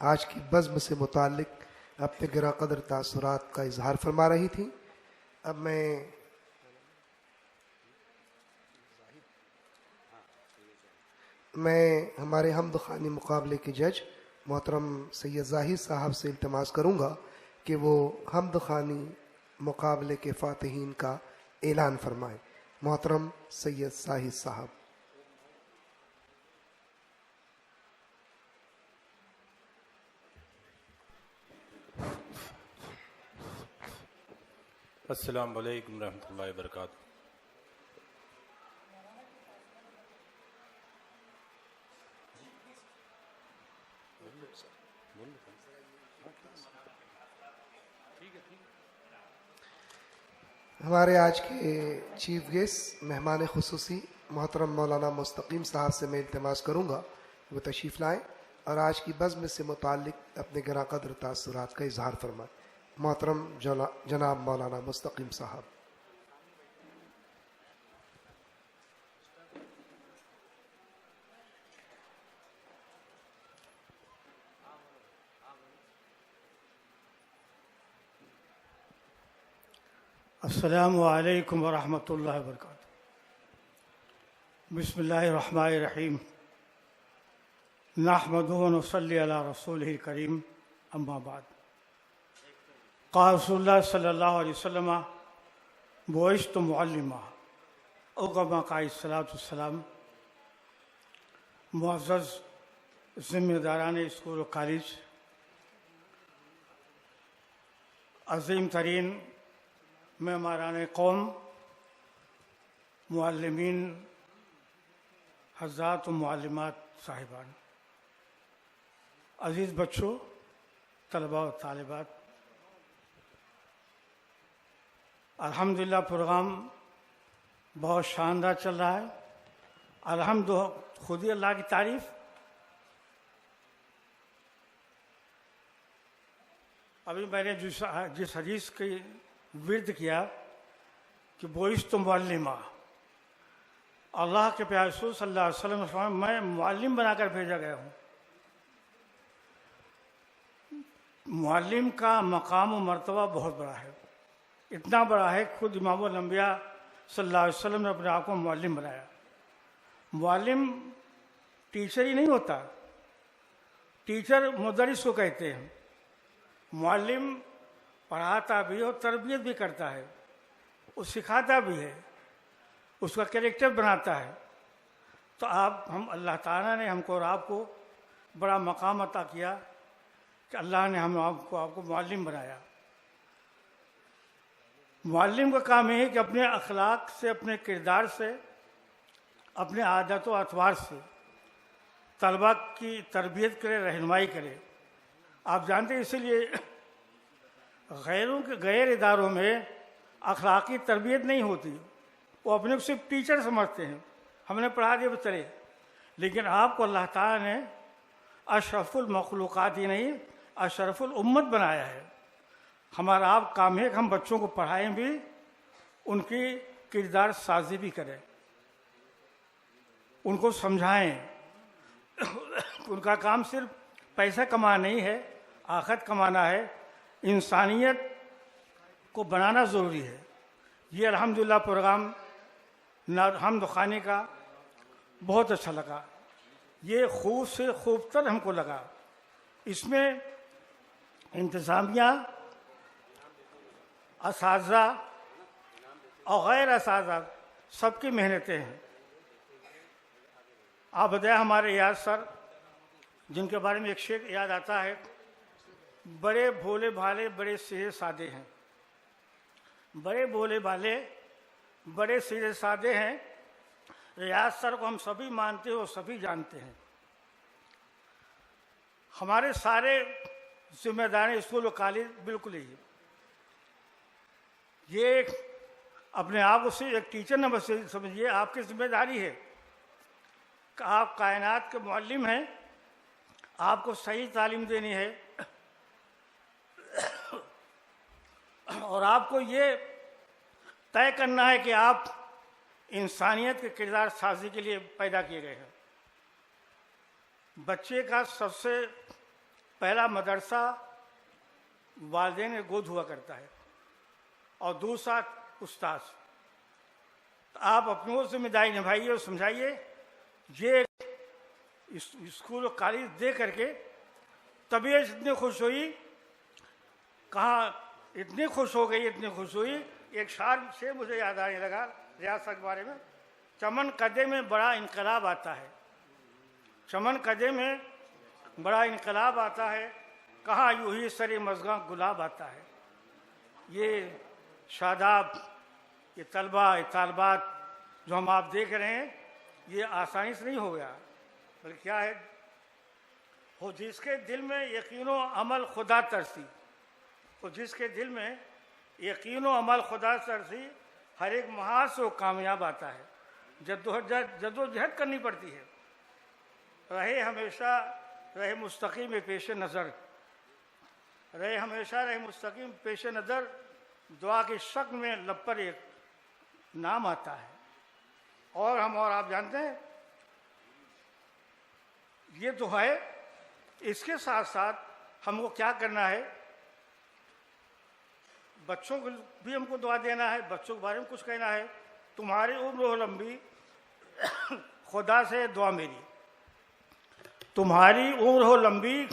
آج کی بزم سے متعلق اپنے گراں قدر تاثرات کا اظہار فرما رہی تھی۔ اب میں ہمارے حمد خوانی مقابلے کے جج محترم سید زاہد صاحب سے التماس کروں گا کہ وہ حمد خوانی مقابلے کے فاتحین کا اعلان فرمائیں۔ محترم سید زاہد صاحب۔ السلام علیکم ورحمۃ اللہ وبرکاتہ۔ ہمارے آج کے چیف گیسٹ مہمان خصوصی محترم مولانا مستقیم صاحب سے میں التماس کروں گا وہ تشریف لائیں اور آج کی بزم سے متعلق اپنے گراں قدر تاثرات کا اظہار فرمائیں۔ محترم جناب مولانا مستقیم صاحب۔ السلام علیکم ورحمۃ اللہ وبرکاتہ۔ بسم اللہ الرحمن الرحیم، نحمدہ و نصلی علی رسولہ الکریم، اما بعد۔ قال رسول اللہ صلی اللہ علیہ وسلم بعثت معلما او کما قال الصلاۃ والسلام۔ معزز ذمہ داران اسکول و کالج، عظیم ترین معماران قوم، معلمین حضرات و معلمات صاحبان، عزیز بچوں، طلباء و طالبات، الحمدللہ پروگرام بہت شاندار چل رہا ہے. الحمد خود ہی اللہ کی تعریف. ابھی میں نے جس حدیث کی ورد کیا کہ بعثت معلما، اللہ کے پیارے رسول صلی اللہ علیہ وسلم نے فرمایا میں معلم بنا کر بھیجا گیا ہوں. معلم کا مقام و مرتبہ بہت بڑا ہے، اتنا بڑا ہے خود امام الانبیاء صلی اللہ علیہ وسلم نے اپنے آپ کو معلم بنایا. معلم ٹیچر ہی نہیں ہوتا، ٹیچر مدرس کو کہتے ہیں. معلم پڑھاتا بھی اور تربیت بھی کرتا ہے، وہ سکھاتا بھی ہے، اس کا کریکٹر بناتا ہے. تو ہم اللہ تعالیٰ نے ہم کو اور آپ کو بڑا مقام عطا کیا کہ اللہ نے آپ کو معلم بنایا. معلم کا کام یہ ہے کہ اپنے اخلاق سے، اپنے کردار سے، اپنے عادت و اطوار سے طلباء کی تربیت کرے، رہنمائی کرے. آپ جانتے ہیں اسی لیے غیر اداروں میں اخلاقی تربیت نہیں ہوتی، وہ اپنے کو صرف ٹیچر سمجھتے ہیں، ہم نے پڑھا دیا تو چلے. لیکن آپ کو اللہ تعالیٰ نے اشرف المخلوقات ہی نہیں، اشرف الامت بنایا ہے. ہمارا آپ کام ہے کہ ہم بچوں کو پڑھائیں بھی، ان کی کردار سازی بھی کریں، ان کو سمجھائیں. ان کا کام صرف پیسہ کمانا نہیں ہے، آخرت کمانا ہے. انسانیت کو بنانا ضروری ہے. یہ الحمدللہ پروگرام حمد خانے کا بہت اچھا لگا. یہ خوب سے خوب تر ہم کو لگا. اس میں انتظامیہ، اساتذہ اور غیر اساتذہ سب کی محنتیں ہیں. آپ بتائیں ہمارے یاد سر، جن کے بارے میں ایک شعر یاد آتا ہے، بڑے بھولے بھالے بڑے سیدھے سادے ہیں. بڑے بھولے بھالے بڑے سیدھے سادے ہیں. ریاض سر کو ہم سبھی مانتے ہیں اور سبھی جانتے ہیں. ہمارے سارے ذمہ داری اسکول و کالج بالکل ہی. یہ اپنے آپ کو صرف ایک ٹیچر نہ بس سمجھیے، آپ کی ذمہ داری ہے کہ آپ کائنات کے معلم ہیں. آپ کو صحیح تعلیم دینی ہے اور آپ کو یہ طے کرنا ہے کہ آپ انسانیت کے کردار سازی کے لیے پیدا کیے گئے ہیں. بچے کا سب سے پہلا مدرسہ والدین گود ہوا کرتا ہے اور دوسرا استاد. آپ اپنی وہ ذمہ داری نبھائیے اور سمجھائیے. یہ اسکول و کالج دے کر کے طبیعت اتنی خوش ہوئی، کہاں اتنی خوش ہو گئی، اتنی خوش ہوئی. ایک شعر مجھے یاد آنے لگا ریاض کے بارے میں، چمن قدے میں بڑا انقلاب آتا ہے. چمن قدے میں بڑا انقلاب آتا ہے، کہاں یوں ہی سر مژگاں گلاب آتا ہے. یہ شاداب، یہ طلباء، یہ طالبات جو ہم آپ دیکھ رہے ہیں، یہ آسانی سے نہیں ہو گیا، بلکہ کیا ہے، وہ جس کے دل میں یقین و عمل خدا ترسی، وہ جس کے دل میں یقین و عمل خدا ترسی، ہر ایک محاذ سے وہ کامیاب آتا ہے. جدوجہد کرنی پڑتی ہے. رہے ہمیشہ رہے مستقیم پیش نظر، رہے ہمیشہ رہے مستقیم پیش نظر. دعا کی شکل میں لب پر ایک نام آتا ہے. اور ہم اور آپ جانتے ہیں یہ تو ہے. اس کے ساتھ ساتھ ہم کو کیا کرنا ہے، بچوں کو بھی ہم کو دعا دینا ہے، بچوں کے بارے میں کچھ کہنا ہے. تمہاری عمر ہو لمبی، خدا سے دعا میری. تمہاری عمر ہو لمبی،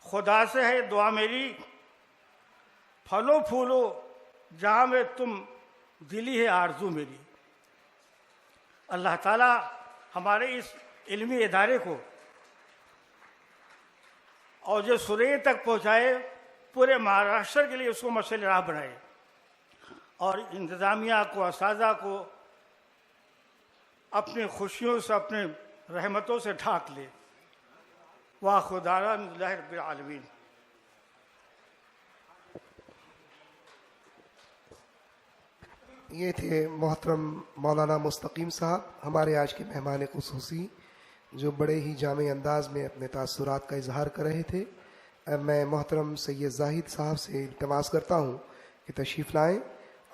خدا سے ہے دعا میری. پھلو پھولو جہاں میں تم، دلی ہے آرزو میری. اللہ تعالیٰ ہمارے اس علمی ادارے کو اور جو سرے تک پہنچائے، پورے مہاراشٹر کے لیے اس کو مشعل راہ بنائے، اور انتظامیہ کو، اساتذہ کو اپنی خوشیوں سے، اپنے رحمتوں سے ڈھانک لے. وآخر دعوانا الحمدللہ رب العالمین. یہ تھے محترم مولانا مستقیم صاحب، ہمارے آج کے مہمان خصوصی، جو بڑے ہی جامع انداز میں اپنے تاثرات کا اظہار کر رہے تھے. اب میں محترم سید زاہد صاحب سے التماس کرتا ہوں کہ تشریف لائیں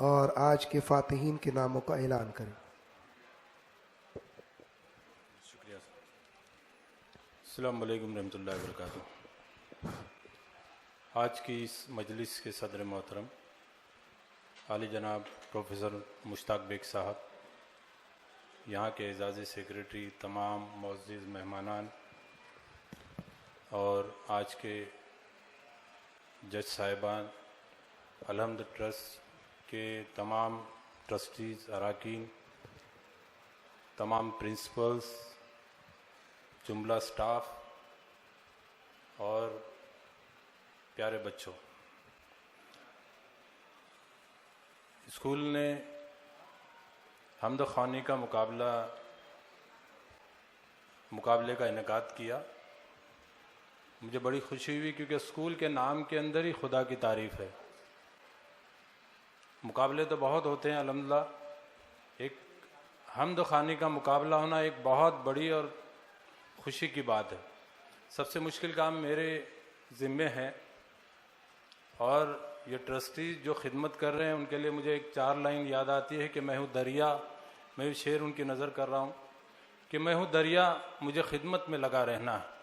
اور آج کے فاتحین کے ناموں کا اعلان کریں. شکریہ. السلام علیکم رحمۃ اللہ وبرکاتہ. آج کی اس مجلس کے صدر محترم عالی جناب پروفیسر مشتاق بیگ صاحب، یہاں کے اعزازی سیکریٹری، تمام معزز مہمانان اور آج کے جج صاحبان، الحمد ٹرسٹ کے تمام ٹرسٹیز، اراکین، تمام پرنسپلز، جملہ سٹاف اور پیارے بچوں، اسکول نے حمد خوانی کا مقابلے کا انعقاد کیا. مجھے بڑی خوشی ہوئی کیونکہ اسکول کے نام کے اندر ہی خدا کی تعریف ہے. مقابلے تو بہت ہوتے ہیں الحمدللہ، ایک حمد خوانی کا مقابلہ ہونا ایک بہت بڑی اور خوشی کی بات ہے. سب سے مشکل کام میرے ذمے ہے، اور یہ ٹرسٹیز جو خدمت کر رہے ہیں ان کے لیے مجھے ایک 4 لائن یاد آتی ہے کہ میں ہوں دریا. میں شعر ان کی نظر کر رہا ہوں کہ میں ہوں دریا، مجھے خدمت میں لگا رہنا ہے.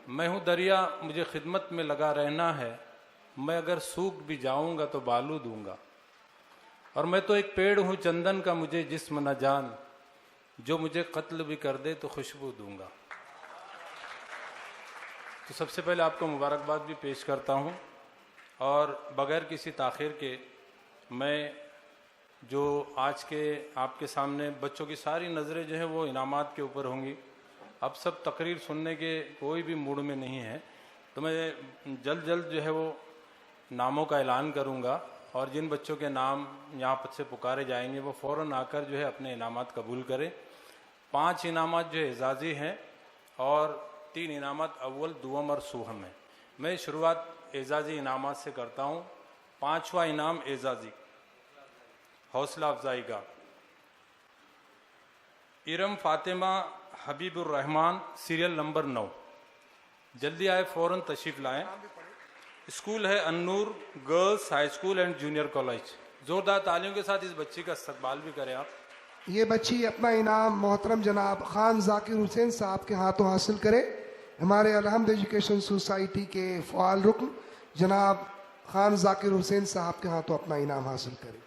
میں ہوں دریا، مجھے خدمت میں لگا رہنا ہے. میں اگر سوکھ بھی جاؤں گا تو بالو دوں گا. اور میں تو ایک پیڑ ہوں چندن کا، مجھے جسم نہ جان، جو مجھے قتل بھی کر دے تو خوشبو دوں گا. تو سب سے پہلے آپ کو مبارکباد بھی پیش کرتا ہوں، اور بغیر کسی تاخیر کے میں جو آج کے آپ کے سامنے بچوں کی ساری نظریں جو ہیں وہ انعامات کے اوپر ہوں گی. اب سب تقریر سننے کے کوئی بھی موڈ میں نہیں ہے، تو میں جلد جو ہے وہ ناموں کا اعلان کروں گا، اور جن بچوں کے نام یہاں پر سے پکارے جائیں گے وہ فوراً آ کر جو ہے اپنے انعامات قبول کریں. 5 انعامات جو اعزازی ہیں اور 3 انعامات اول، دوم اور سوہم ہیں. میں شروعات اعزازی انعامات سے کرتا ہوں. 5واں انعام اعزازی حوصلہ افزائی کا، ارم فاطمہ حبیب الرحمان، سیریل نمبر 9. جلدی آئے، فوراً تشریف لائیں. اسکول ہے النور girls high school and junior college. زوردار تالیوں کے ساتھ اس بچی کا استقبال بھی کریں آپ. یہ بچی اپنا انعام محترم جناب خان ذاکر حسین صاحب کے ہاتھوں حاصل کرے. ہمارے الحمد ایجوکیشن سوسائٹی کے فعال رکن جناب خان ذاکر حسین صاحب کے ہاتھوں اپنا انعام حاصل کرے.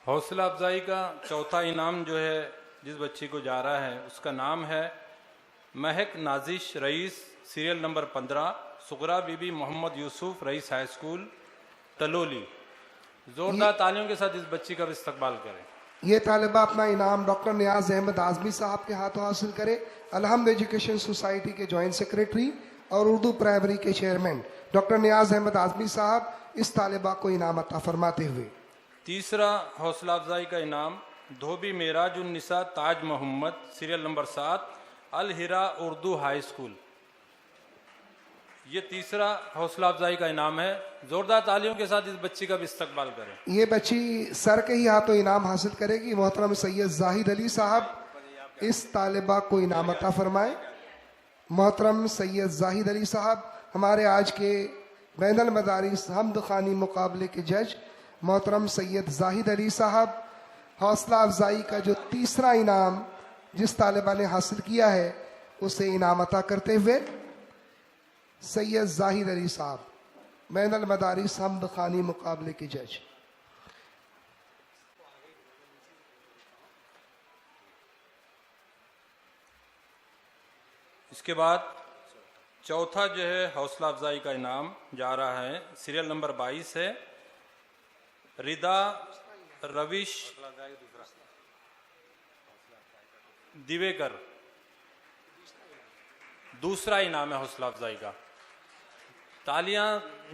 حوصلہ افزائی کا 4تھا انعام جو ہے جس بچی کو جا رہا ہے اس کا نام ہے Mahek Nazish Rais, serial number 15، Sughra Bi Bi Mohammad Yusuf Rais high school Taloli. زوردار تالیوں کے ساتھ اس بچی کا استقبال کریں. یہ طالبہ اپنا انعام ڈاکٹر نیاز احمد اعظمی صاحب کے ہاتھوں حاصل کرے. الحمد ایجوکیشن سوسائٹی کے جوائنٹ سیکریٹری اور اردو پرائمری کے چیئرمین ڈاکٹر نیاز احمد اعظمی صاحب اس طالبہ کو انعام عطا فرماتے ہوئے. تیسرا حوصلہ افزائی کا انعام دھوبی معراج النساء تاج محمد، سیریل نمبر 7، الہرا اردو ہائی اسکول. یہ تیسرا حوصلہ افزائی کا انعام ہے. زوردار تالیوں کے ساتھ اس بچی کا بھی استقبال کریں. یہ بچی سر کے ہی ہاتھوں انعام حاصل کرے گی. محترم سید زاہد علی صاحب اس طالبہ کو انعام عطا فرمائیں. محترم سید زاہد علی صاحب ہمارے آج کے بین المدارس حمد خوانی مقابلے کے جج محترم سید زاہد علی صاحب حوصلہ افزائی کا جو تیسرا انعام جس طالبہ نے حاصل کیا ہے اسے انعام عطا کرتے ہوئے سید زاہد علی صاحب بین المدارس حمد خوانی مقابلے کے جج. اس کے بعد چوتھا جو ہے حوصلہ افزائی کا انعام جا رہا ہے، سیریل نمبر 22 ہے، ردا رویش دیویکر. دوسرا انعام ہے حوصلہ افزائی کا. تالیاں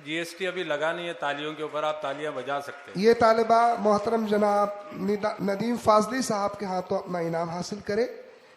جی ایس ٹی ابھی لگانی ہے، تالیوں کے اوپر آپ تالیاں بجا سکتے ہیں. یہ طالبہ محترم جناب ندیم فاضلی صاحب کے ہاتھوں اپنا انعام حاصل کرے.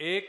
1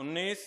19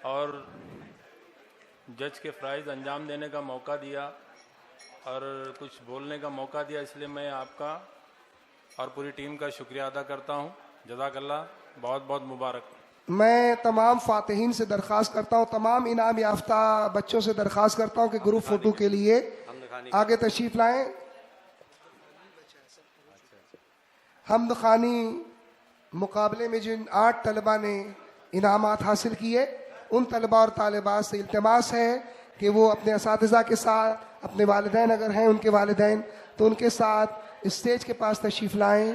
اور جج کے فرائض انجام دینے کا موقع دیا اور کچھ بولنے کا موقع دیا، اس لیے میں آپ کا اور پوری ٹیم کا شکریہ ادا کرتا ہوں. جزاک اللہ، بہت بہت مبارک. میں تمام فاتحین سے درخواست کرتا ہوں، تمام انعام یافتہ بچوں سے درخواست کرتا ہوں کہ گروپ فوٹو کے لیے آگے تشریف لائیں. حمد خوانی مقابلے میں جن 8 طلبہ نے انعامات حاصل کیے، ان طلبہ اور طالبات سے التماس ہے کہ وہ اپنے اساتذہ کے ساتھ، اپنے والدین اگر ہیں ان کے والدین تو ان کے ساتھ اسٹیج کے پاس تشریف لائیں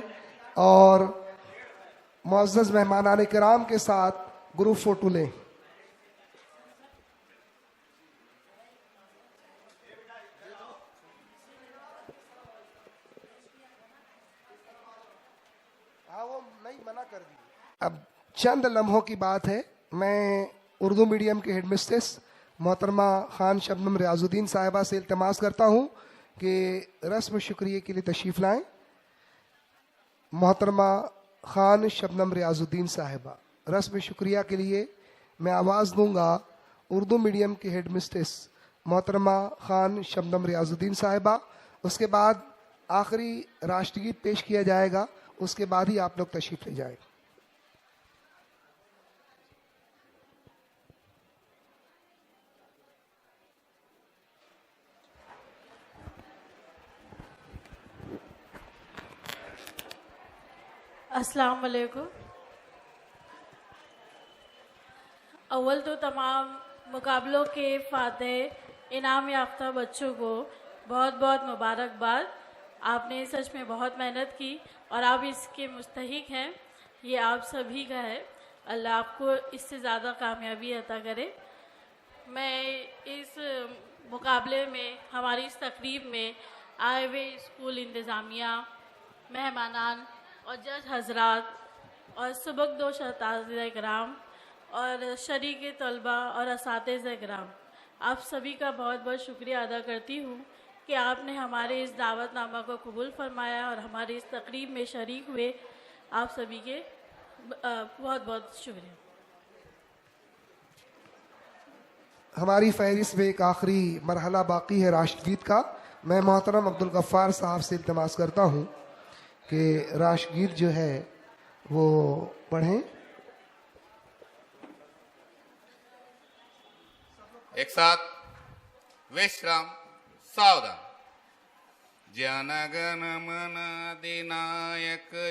اور معزز مہمانان کرام کے ساتھ گروپ فوٹو لیں. اب چند لمحوں کی بات ہے، میں اردو میڈیم کے ہیڈ مسٹریس محترمہ خان شبنم ریاض الدین صاحبہ سے التماس کرتا ہوں کہ رسم شکریہ کے لیے تشریف لائیں. محترمہ خان شبنم ریاض الدین صاحبہ، رسم شکریہ کے لیے میں آواز دوں گا اردو میڈیم کے ہیڈ مسٹریس محترمہ خان شبنم ریاض الدین صاحبہ. اس کے بعد آخری راشٹر گیت پیش کیا جائے گا، اس کے بعد ہی آپ لوگ تشریف لے جائیں. السلام علیکم. اول تو تمام مقابلوں کے فاتح انعام یافتہ بچوں کو بہت بہت مبارکباد. آپ نے سچ میں بہت محنت کی اور آپ اس کے مستحق ہیں، یہ آپ سبھی کا ہے. اللہ آپ کو اس سے زیادہ کامیابی عطا کرے. میں اس مقابلے میں، ہماری اس تقریب میں آئے ہوئے اسکول انتظامیہ، مہمانان اور جج حضرات اور سبکدوش اساتذہ کرام اور شریک طلبہ اور اساتذہ کرام، آپ سبھی کا بہت بہت شکریہ ادا کرتی ہوں کہ آپ نے ہمارے اس دعوت نامہ کو قبول فرمایا اور ہماری اس تقریب میں شریک ہوئے. آپ سبھی کے بہت بہت شکریہ. ہماری فہرست میں ایک آخری مرحلہ باقی ہے راشٹر گیت کا. میں محترم عبدالغفار صاحب سے التماس کرتا ہوں کہ راشٹر گیت جو ہے وہ پڑھیں. ایک ساتھ وشرام ساودھان. جن گن من ادینائک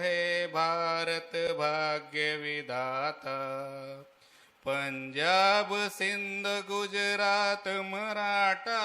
ہے بھارت بھاگیہ ودھاتا. پنجاب سندھ گجرات مراٹھا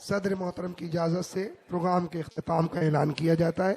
صدر محترم کی اجازت سے پروگرام کے اختتام کا اعلان کیا جاتا ہے.